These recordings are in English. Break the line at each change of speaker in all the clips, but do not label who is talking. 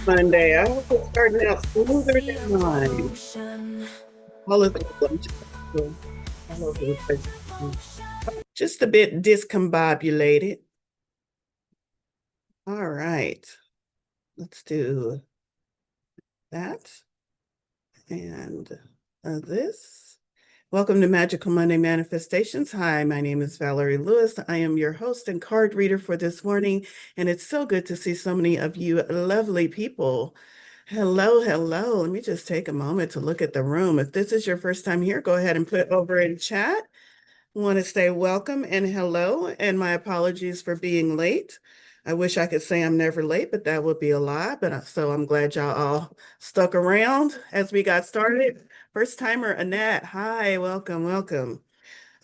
Monday. I hope it's starting out smoother than mine. All of all over the place. Just a bit discombobulated. All right. Let's do that and this. Welcome to Magical Monday Manifestations. Hi, my name is Valerie Lewis. I am your host and card reader for this morning, and it's so good to see so many of you lovely people. Hello, hello. Let me just take a moment to look at the room. If this is your first time here, go ahead and put over in chat. I want to say welcome and hello, and my apologies for being late. I wish I could say I'm never late, but that would be a lie. So I'm glad y'all all stuck around as we got started. First timer, Annette. Hi, welcome, welcome.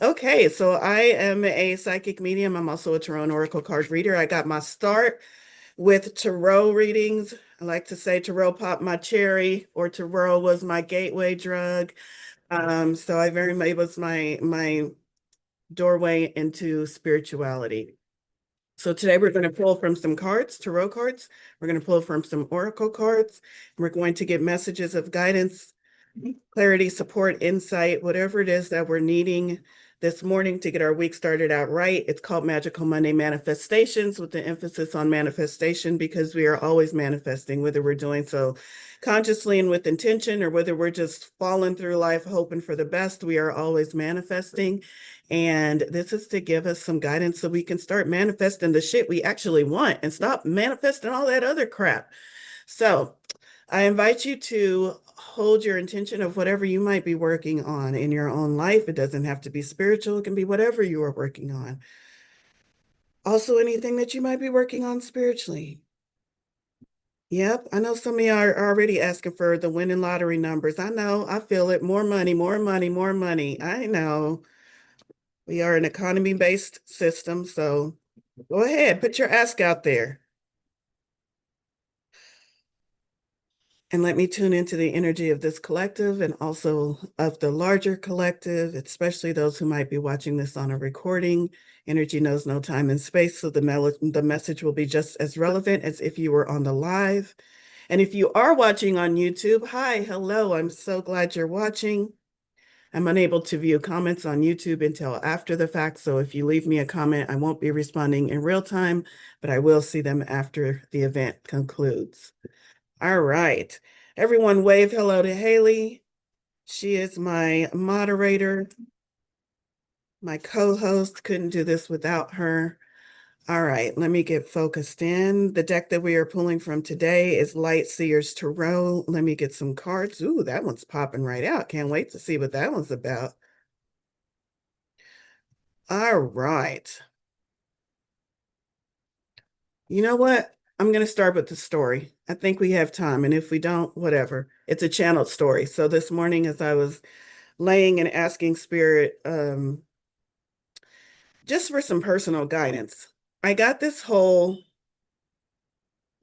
Okay, so I am a psychic medium. I'm also a tarot and oracle card reader. I got my start with tarot readings. I like to say tarot popped my cherry, or tarot was my gateway drug. So I very much, it was my doorway into spirituality. So today we're going to pull from some cards, tarot cards. We're going to pull from some oracle cards. We're going to get messages of guidance, clarity, support, insight, whatever it is that we're needing this morning to get our week started out right. It's called Magical Monday Manifestations, with the emphasis on manifestation, because we are always manifesting, whether we're doing so consciously and with intention, or whether we're just falling through life hoping for the best. We are always manifesting. And this is to give us some guidance so we can start manifesting the shit we actually want and stop manifesting all that other crap. So I invite you to hold your intention of whatever you might be working on in your own life. It doesn't have to be spiritual, it can be whatever you are working on. Also, anything that you might be working on spiritually. Yep, I know some of you are already asking for the winning lottery numbers. I know, I feel it. More money, more money, more money. I know. We are an economy-based system, so go ahead, put your ask out there. And let me tune into the energy of this collective and also of the larger collective, especially those who might be watching this on a recording. Energy knows no time and space, so the message will be just as relevant as if you were on the live. And if you are watching on YouTube, hi, hello, I'm so glad you're watching. I'm unable to view comments on YouTube until after the fact, so if you leave me a comment, I won't be responding in real time, but I will see them after the event concludes. All right. Everyone wave hello to Haley. She is my moderator, my co-host. Couldn't do this without her. All right, let me get focused in. The deck that we are pulling from today is Light Seers Tarot. Let me get some cards. Ooh, that one's popping right out. Can't wait to see what that one's about. All right. You know what? I'm going to start with the story. I think we have time, and if we don't, whatever. It's a channeled story. So this morning, as I was laying and asking Spirit, just for some personal guidance, I got this whole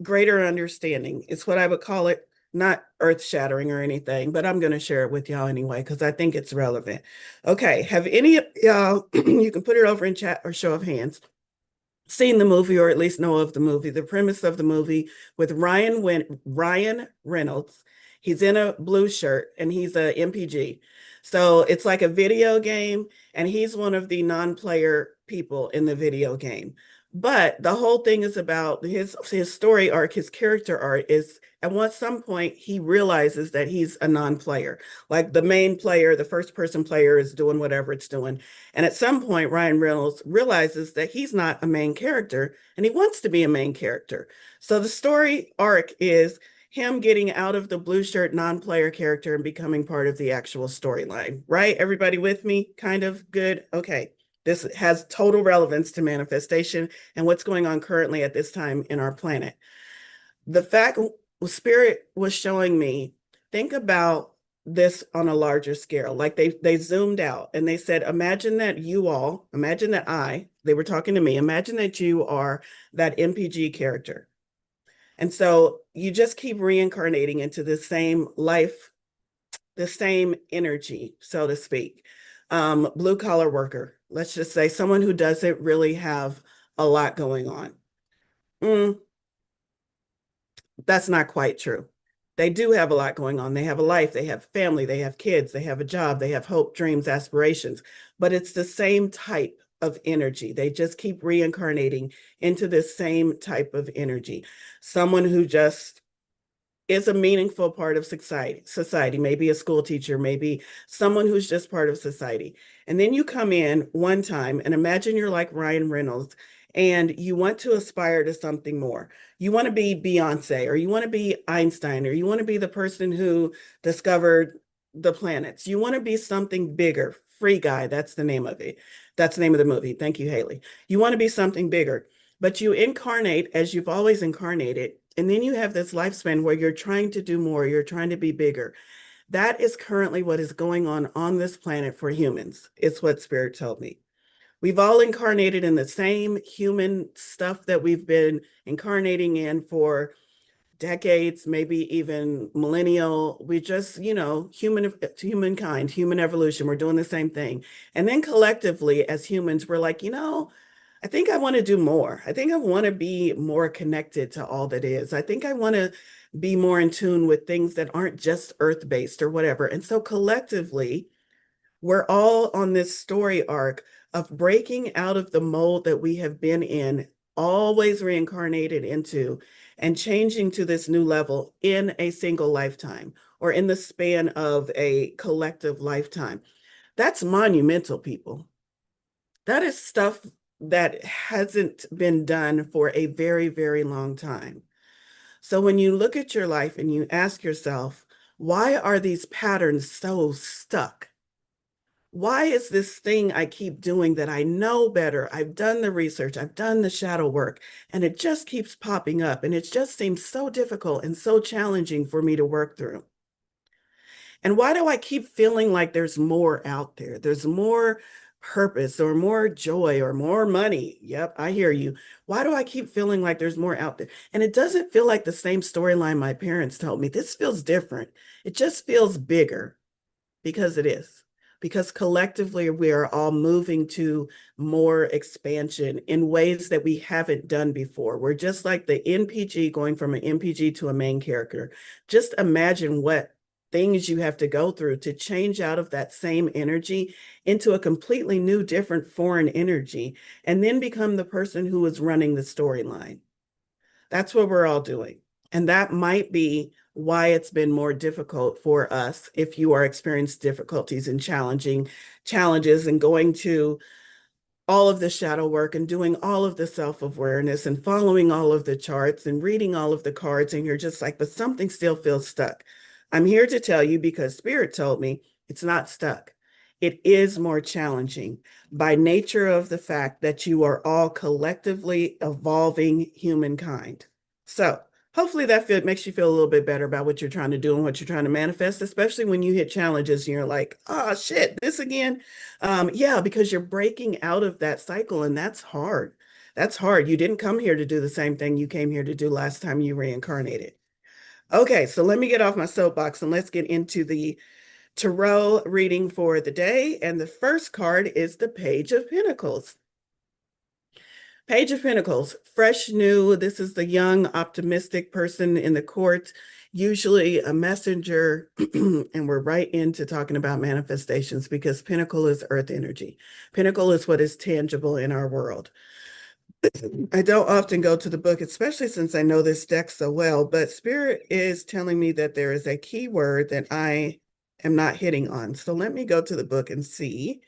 greater understanding. It's what I would call it, not earth shattering or anything, but I'm going to share it with y'all anyway, because I think it's relevant. Okay. Have any of y'all, you can put it over in chat or show of hands, seen the movie or at least know of the movie? The premise of the movie with Ryan Reynolds. He's in a blue shirt and he's a MPG. So it's like a video game, and he's one of the non-player people in the video game. But the whole thing is about his story arc, his character arc is at some point he realizes that he's a non-player. Like the main player, the first person player is doing whatever it's doing. And at some point, Ryan Reynolds realizes that he's not a main character and he wants to be a main character. So the story arc is him getting out of the blue shirt non-player character and becoming part of the actual storyline, right? Everybody with me? Kind of good. Okay. This has total relevance to manifestation and what's going on currently at this time in our planet. The fact Spirit was showing me, think about this on a larger scale. Like they zoomed out and they said, imagine that they were talking to me, imagine that you are that MPG character. And so you just keep reincarnating into the same life, the same energy, so to speak. Blue collar worker, let's just say someone who doesn't really have a lot going on. Mm, That's not quite true. They do have a lot going on. They have a life, they have family, they have kids, they have a job, they have hope, dreams, aspirations, but it's the same type of energy. They just keep reincarnating into this same type of energy. Someone who just is a meaningful part of society, maybe a school teacher, maybe someone who's just part of society. And then you come in one time and imagine you're like Ryan Reynolds and you want to aspire to something more. You want to be Beyonce, or you want to be Einstein, or you want to be the person who discovered the planets. You want to be something bigger. Free Guy, that's the name of it. That's the name of the movie. Thank you, Haley. You want to be something bigger, but you incarnate as you've always incarnated. And then you have this lifespan where you're trying to do more, you're trying to be bigger. That is currently what is going on this planet for humans. It's what Spirit told me. We've all incarnated in the same human stuff that we've been incarnating in for decades, maybe even millennial. We just, humankind, human evolution, we're doing the same thing. And then collectively as humans, we're like, I think I want to do more. I think I want to be more connected to all that is. I think I want to be more in tune with things that aren't just earth-based or whatever. And so collectively, we're all on this story arc of breaking out of the mold that we have been in, always reincarnated into, and changing to this new level in a single lifetime or in the span of a collective lifetime. That's monumental, people. That is stuff that hasn't been done for a very, very long time. So when you look at your life and you ask yourself, why are these patterns so stuck? Why is this thing I keep doing that I know better? I've done the research, I've done the shadow work, and it just keeps popping up. And it just seems so difficult and so challenging for me to work through. And why do I keep feeling like there's more out there? There's more purpose or more joy or more money. Yep, I hear you. Why do I keep feeling like there's more out there? And it doesn't feel like the same storyline my parents told me. This feels different. It just feels bigger because it is. Because collectively, we are all moving to more expansion in ways that we haven't done before. We're just like the NPG going from an NPG to a main character. Just imagine what things you have to go through to change out of that same energy into a completely new, different foreign energy, and then become the person who is running the storyline. That's what we're all doing. And that might be why it's been more difficult for us if you are experiencing difficulties and challenging challenges and going to all of the shadow work and doing all of the self-awareness and following all of the charts and reading all of the cards. And you're just like, but something still feels stuck. I'm here to tell you because Spirit told me it's not stuck. It is more challenging by nature of the fact that you are all collectively evolving humankind. So hopefully that makes you feel a little bit better about what you're trying to do and what you're trying to manifest, especially when you hit challenges and you're like, oh shit, this again. Yeah, because you're breaking out of that cycle and that's hard. That's hard. You didn't come here to do the same thing you came here to do last time you reincarnated. Okay, so let me get off my soapbox and let's get into the tarot reading for the day. And the first card is the Page of Pentacles. Page of Pentacles, fresh, new. This is the young, optimistic person in the court, usually a messenger. And we're right into talking about manifestations because Pentacle is earth energy. Pentacle is what is tangible in our world. I don't often go to the book, especially since I know this deck so well, but Spirit is telling me that there is a key word that I am not hitting on. So let me go to the book and see.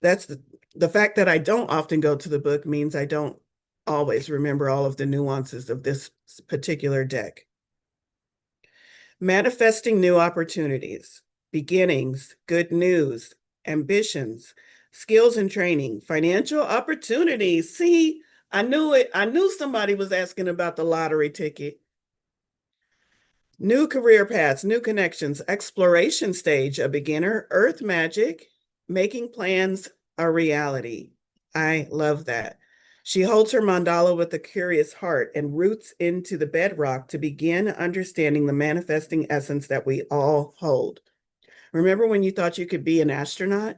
That's the fact that I don't often go to the book means I don't always remember all of the nuances of this particular deck. Manifesting new opportunities, beginnings, good news, ambitions, skills and training, financial opportunities. See, I knew it. I knew somebody was asking about the lottery ticket. New career paths, new connections, exploration stage, a beginner, earth magic, making plans a reality. I love that. She holds her mandala with a curious heart and roots into the bedrock to begin understanding the manifesting essence that we all hold. Remember when you thought you could be an astronaut?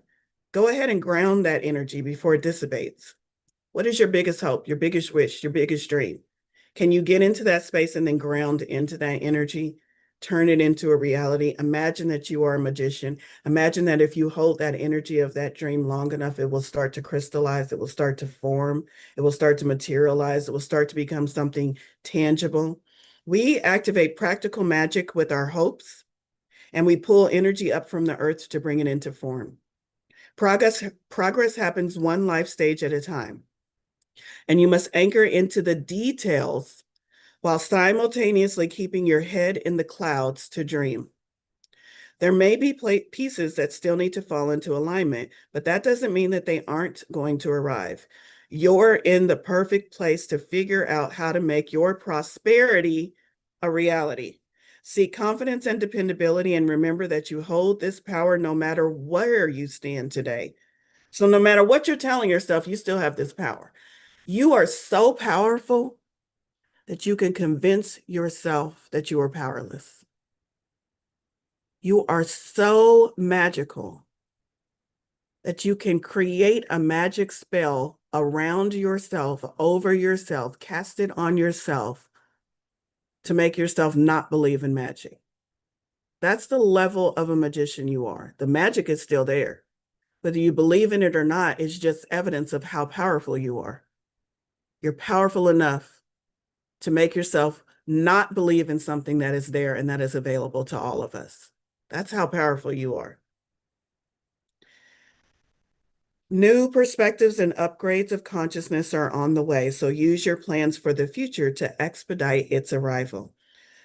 Go ahead and ground that energy before it dissipates. What is your biggest hope, your biggest wish, your biggest dream? Can you get into that space and then ground into that energy? Turn it into a reality. Imagine that you are a magician. Imagine that if you hold that energy of that dream long enough, it will start to crystallize, it will start to form, it will start to materialize, it will start to become something tangible. We activate practical magic with our hopes, and we pull energy up from the earth to bring it into form. Progress happens one life stage at a time, and you must anchor into the details while simultaneously keeping your head in the clouds to dream. There may be pieces that still need to fall into alignment, but that doesn't mean that they aren't going to arrive. You're in the perfect place to figure out how to make your prosperity a reality. Seek confidence and dependability, and remember that you hold this power no matter where you stand today. So, no matter what you're telling yourself, you still have this power. You are so powerful that you can convince yourself that you are powerless. You are so magical that you can create a magic spell around yourself, over yourself, cast it on yourself to make yourself not believe in magic. That's the level of a magician you are. The magic is still there. Whether you believe in it or not is just evidence of how powerful you are. You're powerful enough to make yourself not believe in something that is there and that is available to all of us. That's how powerful you are. New perspectives and upgrades of consciousness are on the way, so use your plans for the future to expedite its arrival.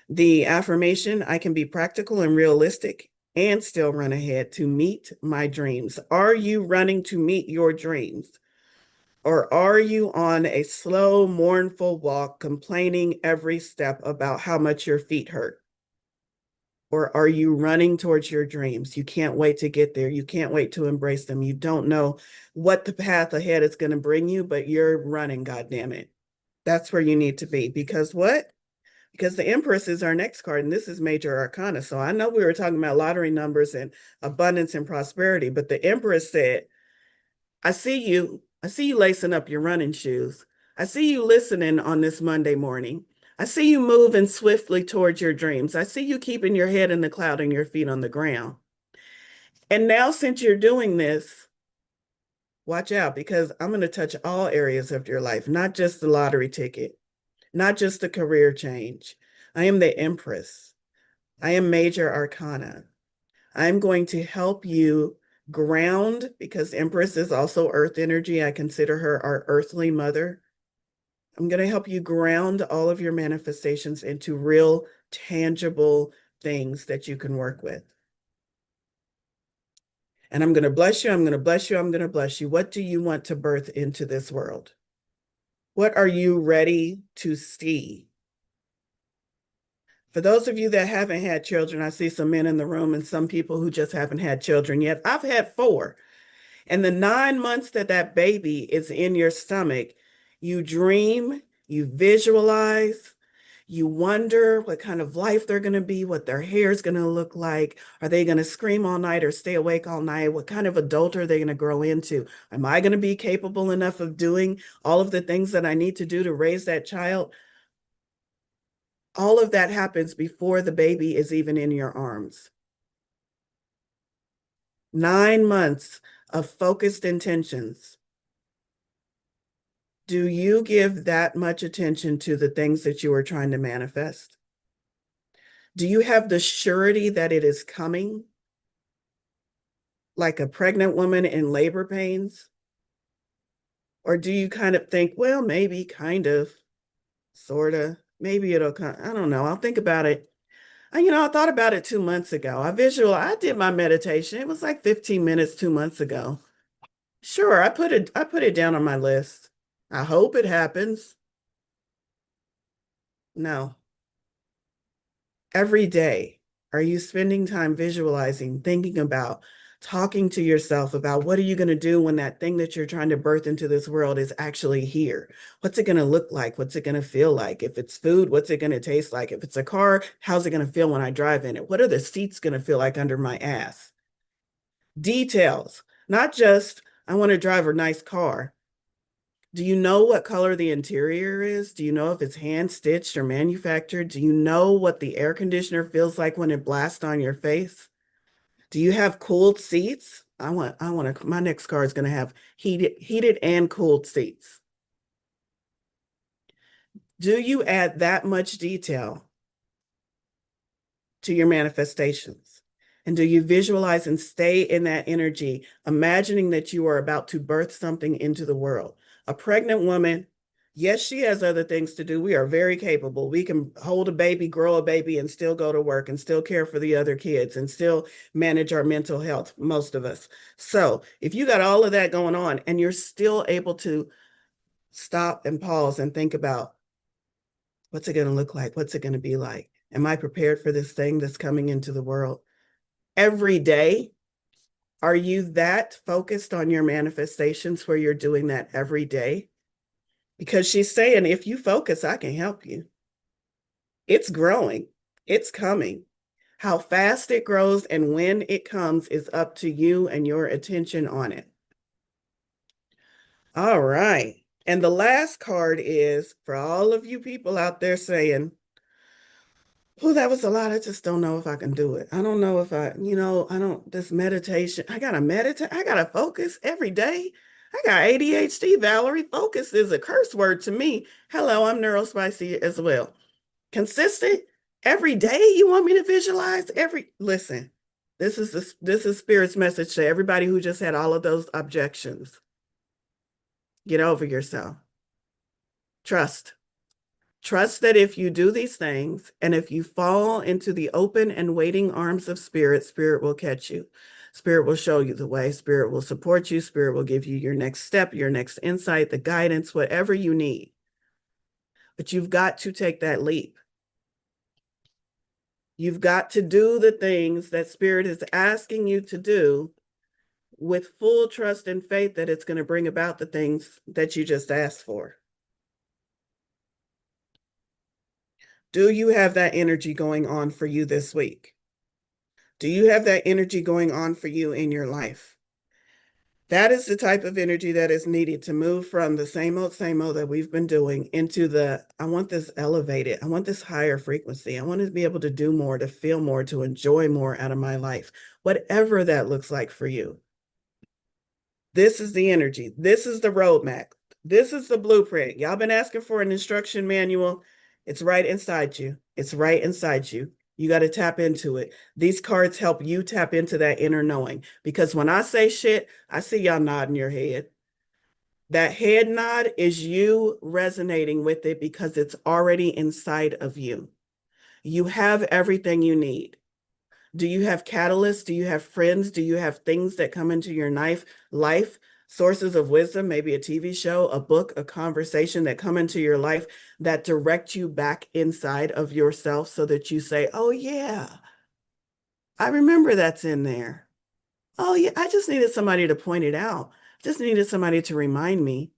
The affirmation, I can be practical and realistic and still run ahead to meet my dreams. Are you running to meet your dreams? Or are you on a slow, mournful walk, complaining every step about how much your feet hurt? Or are you running towards your dreams? You can't wait to get there. You can't wait to embrace them. You don't know what the path ahead is going to bring you, but you're running, God damn it. That's where you need to be. Because what? Because the Empress is our next card, and this is major arcana. So I know we were talking about lottery numbers and abundance and prosperity, but the Empress said, I see you. I see you lacing up your running shoes. I see you listening on this Monday morning. I see you moving swiftly towards your dreams. I see you keeping your head in the cloud and your feet on the ground. And now, since you're doing this, watch out, because I'm going to touch all areas of your life, not just the lottery ticket, not just the career change. I am the Empress. I am major arcana. I'm going to help you ground, because Empress is also earth energy. I consider her our earthly mother. I'm going to help you ground all of your manifestations into real, tangible things that you can work with. And I'm going to bless you. I'm going to bless you. I'm going to bless you. What do you want to birth into this world? What are you ready to see? For those of you that haven't had children, I see some men in the room and some people who just haven't had children yet. I've had 4. And the 9 months that that baby is in your stomach, you dream, you visualize, you wonder what kind of life they're going to be, what their hair is going to look like. Are they going to scream all night or stay awake all night? What kind of adult are they going to grow into? Am I going to be capable enough of doing all of the things that I need to do to raise that child? All of that happens before the baby is even in your arms. 9 months of focused intentions. Do you give that much attention to the things that you are trying to manifest? Do you have the surety that it is coming? Like a pregnant woman in labor pains? Or do you kind of think, well, maybe, kind of, sort of, maybe it'll come. I don't know. I'll think about it. I thought about it 2 months ago. I did my meditation. It was like 15 minutes 2 months ago. Sure, I put it down on my list. I hope it happens. No. Every day, are you spending time visualizing, thinking about, talking to yourself about what are you going to do when that thing that you're trying to birth into this world is actually here? What's it going to look like? What's it going to feel like? If it's food, what's it going to taste like? If it's a car, how's it going to feel when I drive in it? What are the seats going to feel like under my ass? Details, not just, I want to drive a nice car. Do you know what color the interior is? Do you know if it's hand stitched or manufactured? Do you know what the air conditioner feels like when it blasts on your face? Do you have cooled seats? My next car is going to have heated and cooled seats. Do you add that much detail to your manifestations? And do you visualize and stay in that energy, imagining that you are about to birth something into the world? A pregnant woman, yes, she has other things to do. We are very capable. We can hold a baby, grow a baby, and still go to work and still care for the other kids and still manage our mental health, most of us. So if you got all of that going on and you're still able to stop and pause and think about, what's it going to look like? What's it going to be like? Am I prepared for this thing that's coming into the world? Every day, are you that focused on your manifestations where you're doing that every day? Because she's saying, if you focus, I can help you. It's growing, it's coming. How fast it grows and when it comes is up to you and your attention on it. All right. And the last card is for all of you people out there saying, oh, that was a lot. I just don't know if I can do it. I don't know if this meditation, I gotta meditate, I gotta focus every day. I got ADHD, Valorie. Focus is a curse word to me. Hello, I'm neurospicy as well. Consistent every day. You want me to visualize listen, this is Spirit's message to everybody who just had all of those objections. Get over yourself. Trust. Trust that if you do these things and if you fall into the open and waiting arms of Spirit, Spirit will catch you. Spirit will show you the way. Spirit will support you. Spirit will give you your next step, your next insight, the guidance, whatever you need. But you've got to take that leap. You've got to do the things that Spirit is asking you to do with full trust and faith that it's going to bring about the things that you just asked for. Do you have that energy going on for you this week? Do you have that energy going on for you in your life? That is the type of energy that is needed to move from the same old that we've been doing into I want this elevated. I want this higher frequency. I want to be able to do more, to feel more, to enjoy more out of my life, whatever that looks like for you. This is the energy. This is the roadmap. This is the blueprint. Y'all been asking for an instruction manual. It's right inside you. It's right inside you. You got to tap into it. These cards help you tap into that inner knowing. Because when I say shit, I see y'all nodding your head. That head nod is you resonating with it because it's already inside of you. You have everything you need. Do you have catalysts? Do you have friends? Do you have things that come into your life, sources of wisdom, maybe a TV show, a book, a conversation that come into your life that direct you back inside of yourself so that you say, oh yeah, I remember that's in there. Oh yeah, I just needed somebody to point it out. Just needed somebody to remind me.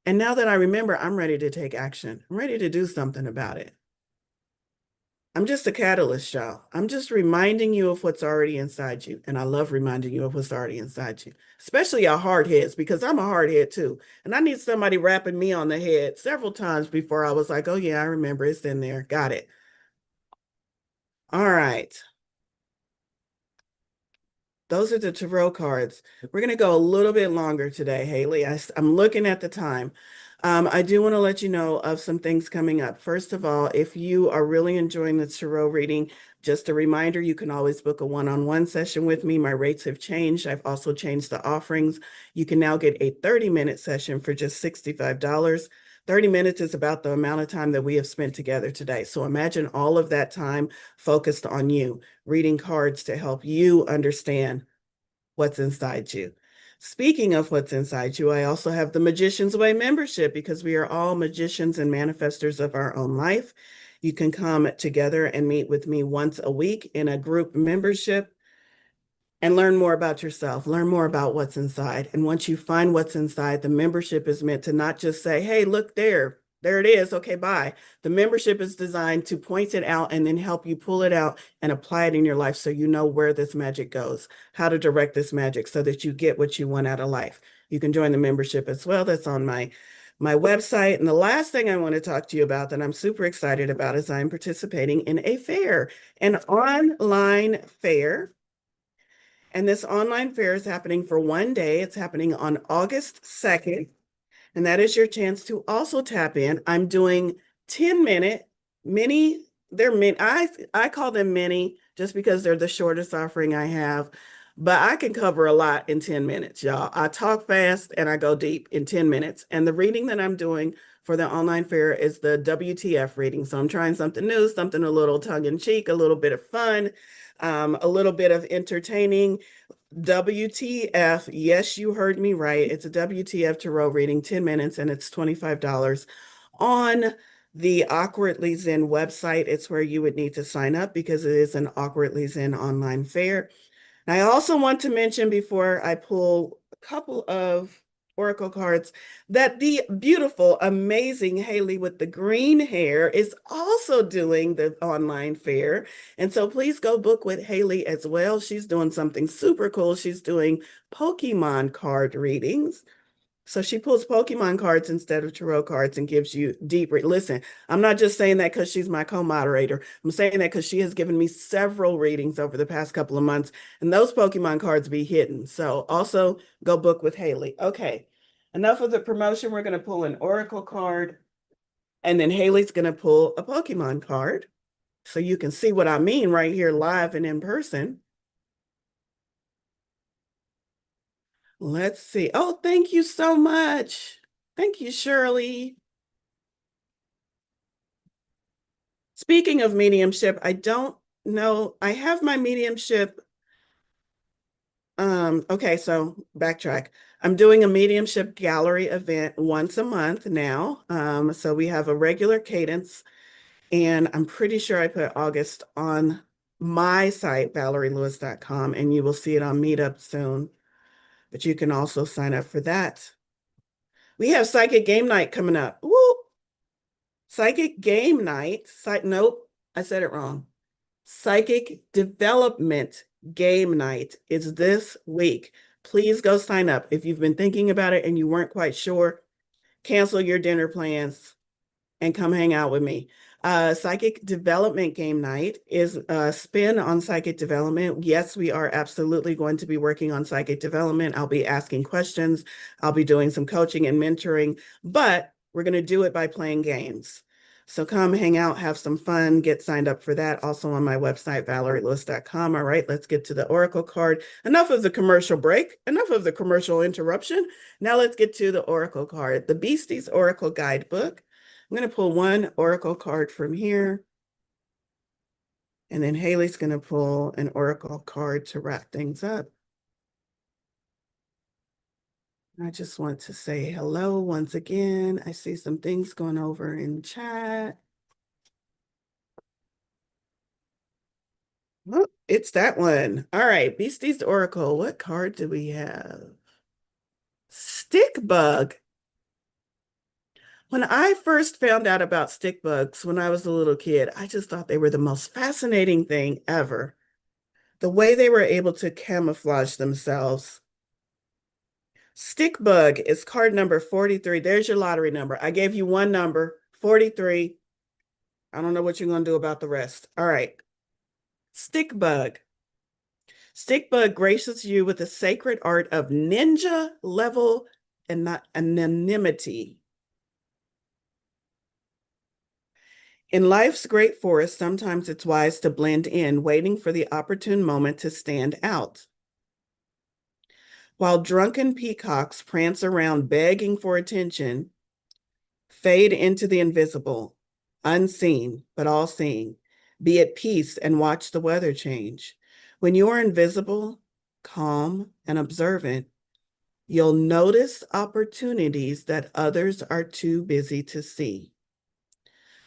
And now that I remember, I'm ready to take action. I'm ready to do something about it. I'm just a catalyst, y'all. I'm just reminding you of what's already inside you. And I love reminding you of what's already inside you, especially our hard heads, because I'm a hard head too. And I need somebody rapping me on the head several times before I was like, oh yeah, I remember it's in there. Got it. All right. Those are the tarot cards. We're going to go a little bit longer today, Haley. I'm looking at the time. I do want to let you know of some things coming up. First of all, if you are really enjoying the tarot reading, just a reminder, you can always book a one-on-one session with me. My rates have changed. I've also changed the offerings. You can now get a 30-minute session for just $65. 30 minutes is about the amount of time that we have spent together today. So imagine all of that time focused on you, reading cards to help you understand what's inside you. Speaking of what's inside you, I also have the Magician's Way membership because we are all magicians and manifestors of our own life. You can come together and meet with me once a week in a group membership and learn more about yourself, learn more about what's inside. And once you find what's inside, the membership is meant to not just say, hey, look there it is. Okay, bye. The membership is designed to point it out and then help you pull it out and apply it in your life so you know where this magic goes, how to direct this magic so that you get what you want out of life. You can join the membership as well. That's on my website. And the last thing I want to talk to you about that I'm super excited about is I'm participating in a fair, an online fair. And this online fair is happening for one day. It's happening on August 2nd. And that is your chance to also tap in. I'm doing 10-minute mini. They're mini. I call them mini just because they're the shortest offering I have. But I can cover a lot in 10 minutes, y'all. I talk fast and I go deep in 10 minutes. And the reading that I'm doing for the online fair is the WTF reading. So I'm trying something new, something a little tongue in cheek, a little bit of fun, a little bit of entertaining. WTF, yes, you heard me right. It's a WTF tarot reading, 10 minutes, and it's $25 on the Awkwardly Zen website. It's where you would need to sign up because it is an Awkwardly Zen online fair. And I also want to mention before I pull a couple of oracle cards that the beautiful, amazing Haley with the green hair is also doing the online fair. And so please go book with Haley as well. She's doing something super cool. She's doing Pokemon card readings. So she pulls Pokemon cards instead of tarot cards and gives you deeper. Listen, I'm not just saying that because she's my co-moderator. I'm saying that because she has given me several readings over the past couple of months, and those Pokemon cards be hidden. So also go book with Haley. Okay, enough of the promotion. We're going to pull an Oracle card, and then Haley's going to pull a Pokemon card. So you can see what I mean right here live and in person. Let's see. Oh, thank you so much. Thank you, Shirley. Speaking of mediumship, I don't know. I have my mediumship. Okay, so backtrack. I'm doing a mediumship gallery event once a month now. So we have a regular cadence, and I'm pretty sure I put August on my site, valorielewis.com, and you will see it on Meetup soon. But you can also sign up for that. We have Psychic Game Night coming up. Woo! Psychic Game Night. Nope, I said it wrong. Psychic Development Game Night is this week. Please go sign up. If you've been thinking about it and you weren't quite sure, cancel your dinner plans and come hang out with me. Psychic Development Game Night is a spin on psychic development. Yes, we are absolutely going to be working on psychic development. I'll be asking questions. I'll be doing some coaching and mentoring, but we're going to do it by playing games. So come hang out, have some fun, get signed up for that. Also on my website, valorielewis.com. All right, let's get to the Oracle card. Enough of the commercial break, enough of the commercial interruption. Now let's get to the Oracle card, the Beasties Oracle Guidebook. I'm going to pull one Oracle card from here. And then Haley's going to pull an Oracle card to wrap things up. I just want to say hello once again. I see some things going over in chat. Oh, it's that one. All right, Beasties Oracle. What card do we have? Stick bug. When I first found out about stick bugs when I was a little kid, I just thought they were the most fascinating thing ever. The way they were able to camouflage themselves. Stick bug is card number 43. There's your lottery number. I gave you one number, 43. I don't know what you're going to do about the rest. All right. Stick bug. Stick bug graces you with the sacred art of ninja level and not anonymity. In life's great forest, sometimes it's wise to blend in, waiting for the opportune moment to stand out. While drunken peacocks prance around begging for attention, fade into the invisible, unseen, but all seeing. Be at peace and watch the weather change. When you are invisible, calm, and observant, you'll notice opportunities that others are too busy to see.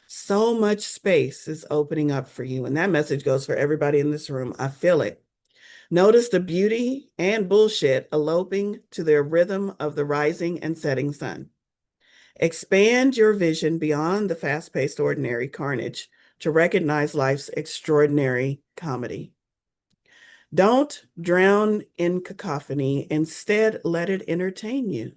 So much space is opening up for you, and that message goes for everybody in this room. I feel it. Notice the beauty and bullshit eloping to their rhythm of the rising and setting sun. Expand your vision beyond the fast-paced ordinary carnage to recognize life's extraordinary comedy. Don't drown in cacophony. Instead, let it entertain you,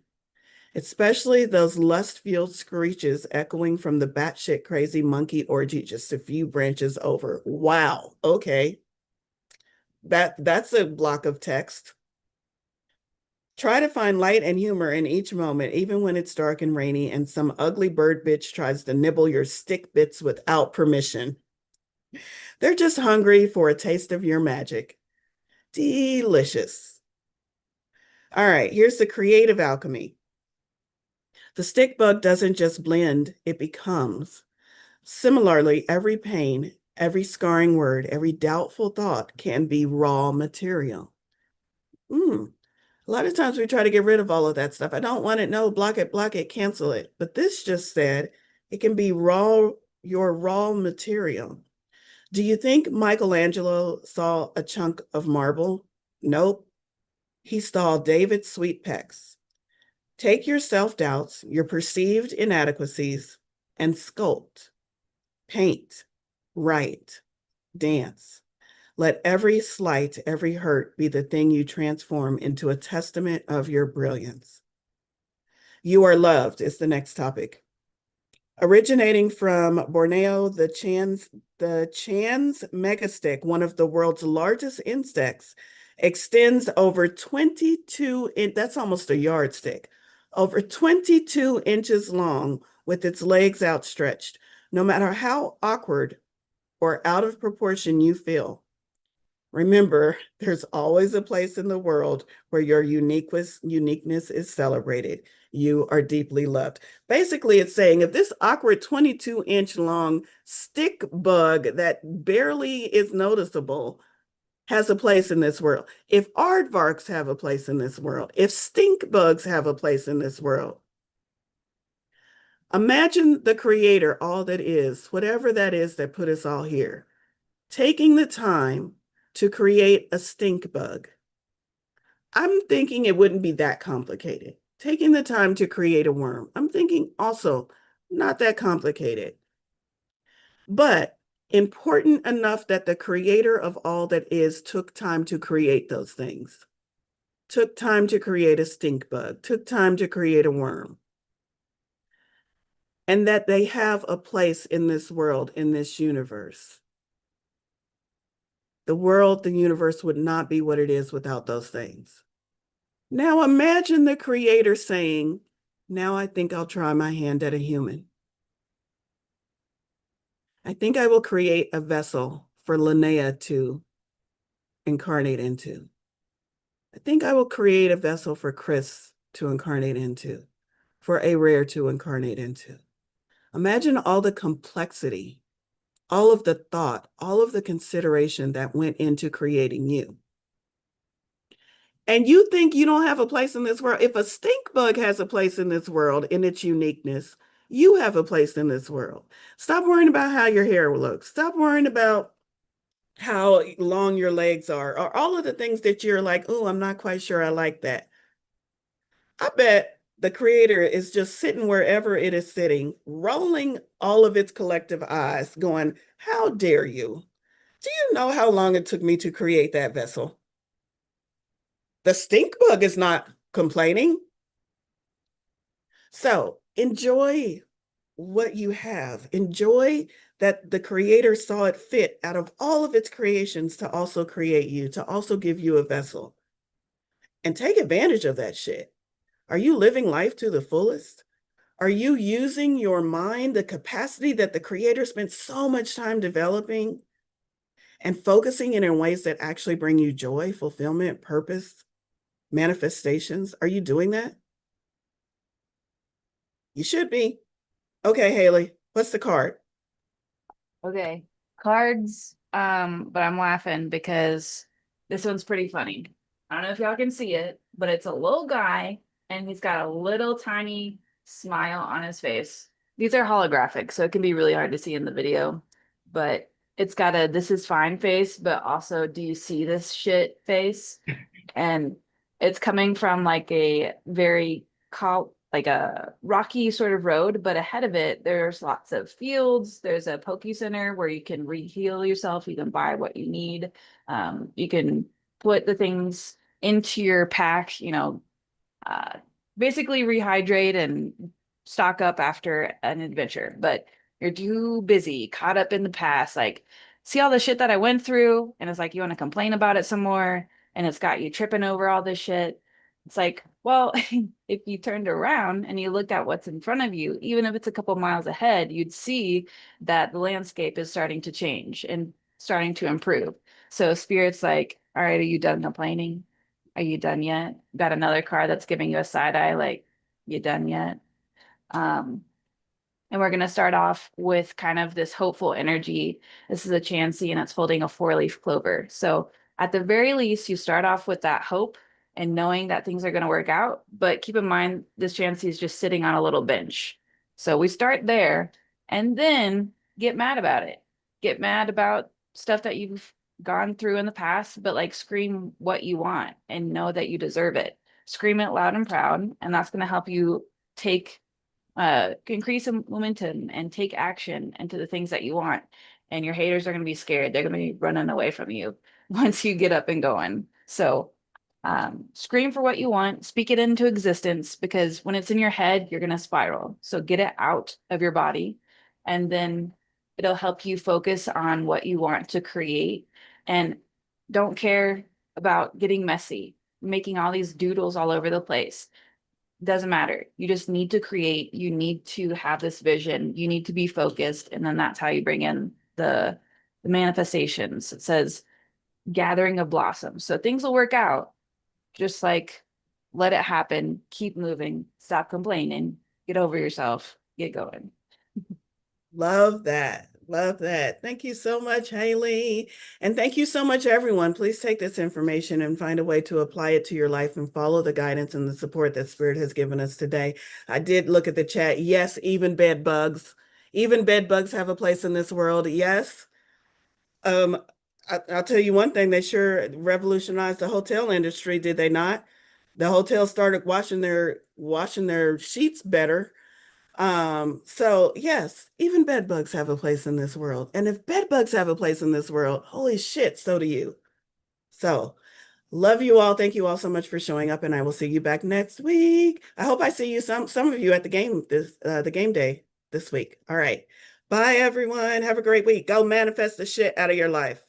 especially those lust-fueled screeches echoing from the batshit crazy monkey orgy just a few branches over. Wow. Okay. That's a block of text. Try to find light and humor in each moment, even when it's dark and rainy and some ugly bird bitch tries to nibble your stick bits without permission. They're just hungry for a taste of your magic. Delicious. All right, here's the creative alchemy. The stick bug doesn't just blend, it becomes. Similarly, every pain, every scarring word, every doubtful thought can be raw material. A lot of times we try to get rid of all of that stuff. I don't want it. No, block it, cancel it. But this just said it can be raw, your raw material. Do you think Michelangelo saw a chunk of marble? Nope. He saw David's sweet pecs. Take your self-doubts, your perceived inadequacies, and sculpt, paint, write, dance. Let every slight, every hurt be the thing you transform into a testament of your brilliance. You are loved is the next topic. Originating from Borneo, the Chan's megastick, one of the world's largest insects, extends over 22 that's almost a yardstick, over 22 inches long with its legs outstretched. No matter how awkward or out of proportion you feel, remember, there's always a place in the world where your uniqueness is celebrated. You are deeply loved. Basically, it's saying if this awkward 22-inch long stick bug that barely is noticeable has a place in this world, if aardvarks have a place in this world, if stink bugs have a place in this world, imagine the creator, all that is, whatever that is that put us all here, taking the time to create a stink bug. I'm thinking it wouldn't be that complicated. Taking the time to create a worm, I'm thinking also not that complicated, but important enough that the creator of all that is took time to create those things, took time to create a stink bug, took time to create a worm, and that they have a place in this world, in this universe. The world, the universe would not be what it is without those things. Now imagine the creator saying, now I think I'll try my hand at a human. I think I will create a vessel for Linnea to incarnate into. I think I will create a vessel for Chris to incarnate into, for A Rare to incarnate into. Imagine all the complexity, all of the thought, all of the consideration that went into creating you. And you think you don't have a place in this world. If a stink bug has a place in this world in its uniqueness, you have a place in this world. Stop worrying about how your hair looks. Stop worrying about how long your legs are, or all of the things that you're like, oh, I'm not quite sure I like that. I bet the creator is just sitting wherever it is sitting, rolling all of its collective eyes, going, how dare you? Do you know how long it took me to create that vessel? The stink bug is not complaining. So enjoy what you have. Enjoy that the creator saw it fit out of all of its creations to also create you, to also give you a vessel. And take advantage of that shit. Are you living life to the fullest? Are you using your mind, the capacity that the creator spent so much time developing, and focusing it in ways that actually bring you joy, fulfillment, purpose, manifestations? Are you doing that? You should be. Okay, Haley, what's the card?
Okay. Cards. But I'm laughing because this one's pretty funny. I don't know if y'all can see it, but it's a little guy and he's got a little tiny smile on his face. These are holographic, so it can be really hard to see in the video, but it's got a this is fine face, but also do you see this shit face? And it's coming from like a very like a rocky sort of road, but ahead of it there's lots of fields. There's a poke center where you can re-heal yourself. You can buy what you need. You can put the things into your pack, uh, basically rehydrate and stock up after an adventure. But you're too busy, caught up in the past, like see all the shit that I went through, and it's like you want to complain about it some more, and it's got you tripping over all this shit. It's like, well, if you turned around and you looked at what's in front of you, even if it's a couple miles ahead, you'd see that the landscape is starting to change and starting to improve. So spirit's like, all right, are you done complaining? Are you done yet? Got another card that's giving you a side eye, like, you done yet? Um, and we're going to start off with kind of this hopeful energy. This is a Chansey and it's holding a 4-leaf clover. So at the very least, you start off with that hope and knowing that things are going to work out. But keep in mind, this Chansey is just sitting on a little bench. So we start there and then get mad about it. Get mad about stuff that you've gone through in the past, but like scream what you want and know that you deserve it. Scream it loud and proud. And that's going to help you take increase some momentum and take action into the things that you want. And your haters are going to be scared. They're going to be running away from you once you get up and going. So scream for what you want, speak it into existence, because when it's in your head, you're going to spiral. So get it out of your body, and then it'll help you focus on what you want to create. And don't care about getting messy, making all these doodles all over the place. Doesn't matter. You just need to create. You need to have this vision. You need to be focused. And then that's how you bring in the manifestations. It says gathering of blossoms. So things will work out. Just like let it happen. Keep moving. Stop complaining. Get over yourself. Get going.
Love that. Love that. Thank you so much, Haley. And thank you so much, everyone. Please take this information and find a way to apply it to your life and follow the guidance and the support that Spirit has given us today. I did look at the chat. Yes, even bed bugs. Even bed bugs have a place in this world. Yes. Um, I'll tell you one thing, they sure revolutionized the hotel industry, did they not? The hotels started washing their sheets better. So yes, even bed bugs have a place in this world. And if bed bugs have a place in this world, holy shit, so do you. So love you all. Thank you all so much for showing up, and I will see you back next week. I hope I see you some of you at the game day this week. All right. Bye everyone. Have a great week. Go manifest the shit out of your life.